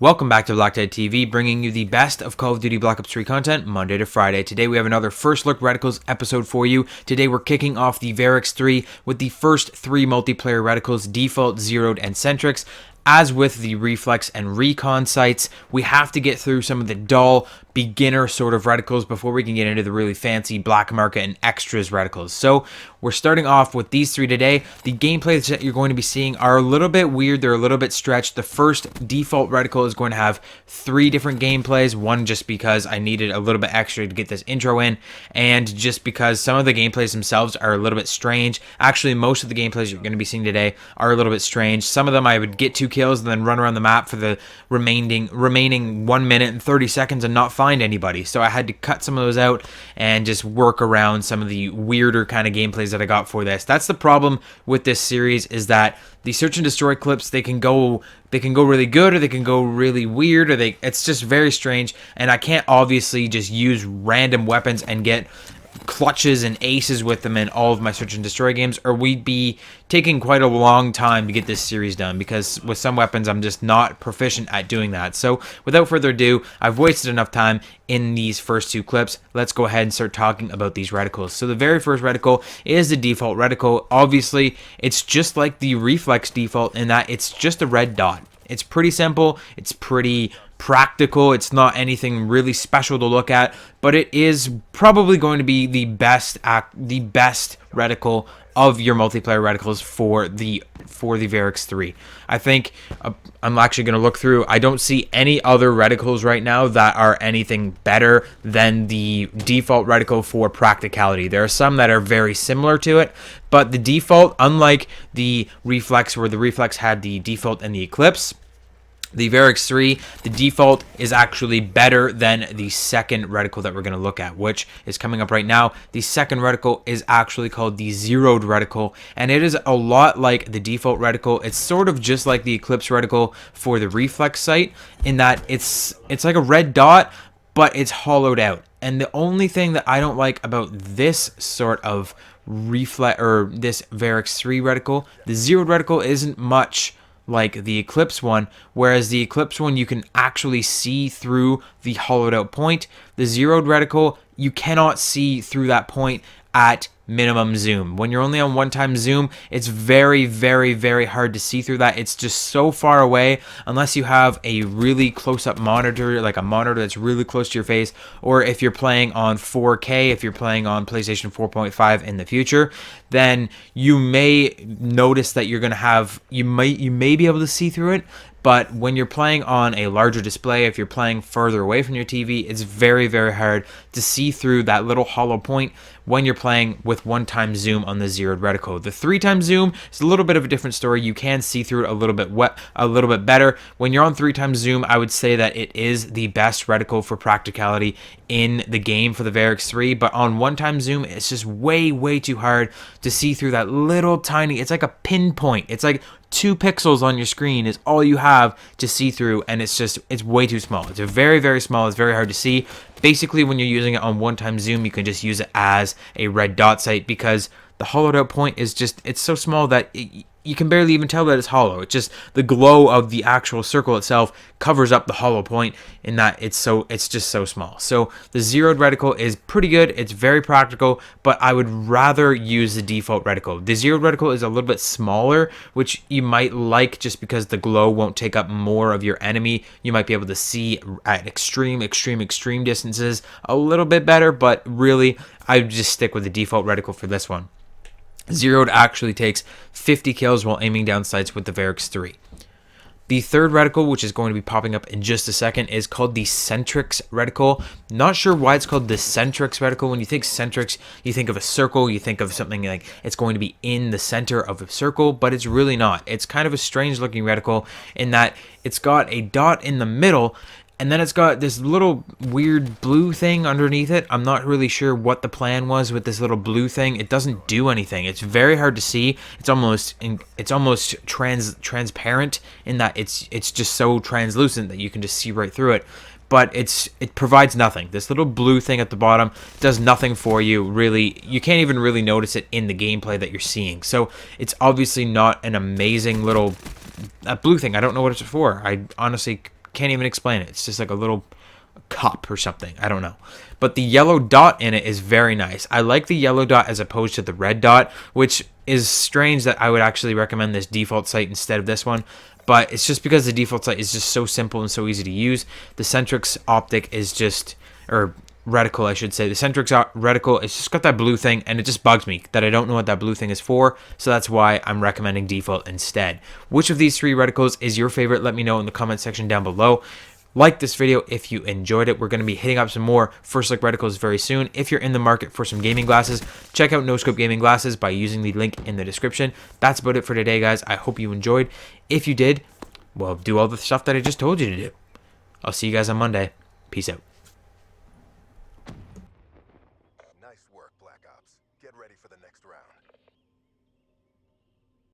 Welcome back to BlackTideTV, bringing you the best of Call of Duty Black Ops 3 content Monday to Friday. Today we have another First Look Reticles episode for you. Today we're kicking off the Varix 3 with the first 3 multiplayer Reticles, Default, Zeroed, and Centrix. As with the Reflex and Recon sites, we have to get through some of the dull, beginner sort of reticles before we can get into the really fancy black market and extras reticles. So we're starting off with these 3 today. The gameplays that you're going to be seeing are a little bit weird. They're a little bit stretched. The first default reticle is going to have 3 different gameplays. One just because I needed a little bit extra to get this intro in, and just because some of the gameplays themselves are a little bit strange. Actually, most of the gameplays you're going to be seeing today are a little bit strange. Some of them I would get 2 kills and then run around the map for the remaining 1 minute and 30 seconds and not find anybody. So I had to cut some of those out and just work around some of the weirder kind of gameplays that I got for this. That's the problem with this series, is that the search and destroy clips, they can go really good or they can go really weird, or it's just very strange, and I can't obviously just use random weapons and get clutches and aces with them in all of my search and destroy games, or we'd be taking quite a long time to get this series done, because with some weapons I'm just not proficient at doing that. So without further ado, I've wasted enough time in these first 2 clips. Let's go ahead and start talking about these reticles. So the very first reticle is the default reticle. Obviously it's just like the Reflex default in that it's just a red dot. It's pretty simple, it's pretty practical, it's not anything really special to look at, but it is probably going to be the best reticle of your multiplayer reticles for the Varix 3. I think I'm actually going to look through. I don't see any other reticles right now that are anything better than the default reticle for practicality. There are some that are very similar to it, but the default, unlike the Reflex, where the Reflex had the default and the Eclipse, the Varix 3, the default is actually better than the second reticle that we're going to look at, which is coming up right now. The second reticle is actually called the Zeroed reticle, and it is a lot like the default reticle. It's sort of just like the Eclipse reticle for the Reflex site, in that it's like a red dot, but it's hollowed out. And the only thing that I don't like about this sort of Reflex, or this Varix 3 reticle, the Zeroed reticle, isn't much like the Eclipse one, whereas the Eclipse one you can actually see through the hollowed out point. The Zeroed reticle, you cannot see through that point at minimum zoom. When you're only on 1x zoom, it's very, very, very hard to see through that. It's just so far away, unless you have a really close-up monitor, like a monitor that's really close to your face, or if you're playing on 4K, if you're playing on PlayStation 4.5 in the future, then you may notice that you're going to have, you may be able to see through it. But when you're playing on a larger display, if you're playing further away from your TV, it's very, very hard to see through that little hollow point when you're playing with 1x zoom on the Zeroed reticle. The 3x zoom is a little bit of a different story. You can see through it a little bit better. When you're on 3x zoom, I would say that it is the best reticle for practicality in the game for the Varix 3, but on 1x zoom, it's just way, way too hard to see through that little tiny, it's like a pinpoint. It's like 2 pixels on your screen is all you have to see through, and it's way too small. It's very, very small. It's very hard to see. Basically, when you're using it on 1x zoom, you can just use it as a red dot site, because the hollowed out point is just, it's so small that you can barely even tell that it's hollow. It's just the glow of the actual circle itself covers up the hollow point, in that it's just so small. So the Zeroed reticle is pretty good. It's very practical, but I would rather use the default reticle. The Zeroed reticle is a little bit smaller, which you might like just because the glow won't take up more of your enemy. You might be able to see at extreme distances a little bit better, but really I would just stick with the default reticle for this one. Zeroed actually takes 50 kills while aiming down sights with the Varix 3. The third reticle, which is going to be popping up in just a second, is called the Centrix reticle. Not sure why it's called the Centrix reticle. When you think Centrix, you think of a circle, you think of something like it's going to be in the center of a circle, but it's really not. It's kind of a strange looking reticle in that it's got a dot in the middle, and then it's got this little weird blue thing underneath it. I'm not really sure what the plan was with this little blue thing. It doesn't do anything. It's very hard to see. It's almost transparent in that it's just so translucent that you can just see right through it. But it provides nothing. This little blue thing at the bottom does nothing for you, really. You can't even really notice it in the gameplay that you're seeing. So it's obviously not an amazing little blue thing. I don't know what it's for. I honestly can't even explain it. It's just like a little cup or something. I don't know. But the yellow dot in it is very nice. I like the yellow dot as opposed to the red dot, which is strange that I would actually recommend this default sight instead of this one. But it's just because the default sight is just so simple and so easy to use. The Centrix optic is just, or reticle I should say, the Centrix reticle, it's just got that blue thing, and it just bugs me that I don't know what that blue thing is for, so that's why I'm recommending default instead. Which of these 3 reticles is your favorite? Let me know in the comment section down below. Like this video if you enjoyed it. We're going to be hitting up some more first look reticles very soon. If you're in the market for some gaming glasses, check out No Scope Gaming Glasses by using the link in the description. That's about it for today, guys. I hope you enjoyed. If you did, well, do all the stuff that I just told you to do. I'll see you guys on Monday. Peace out.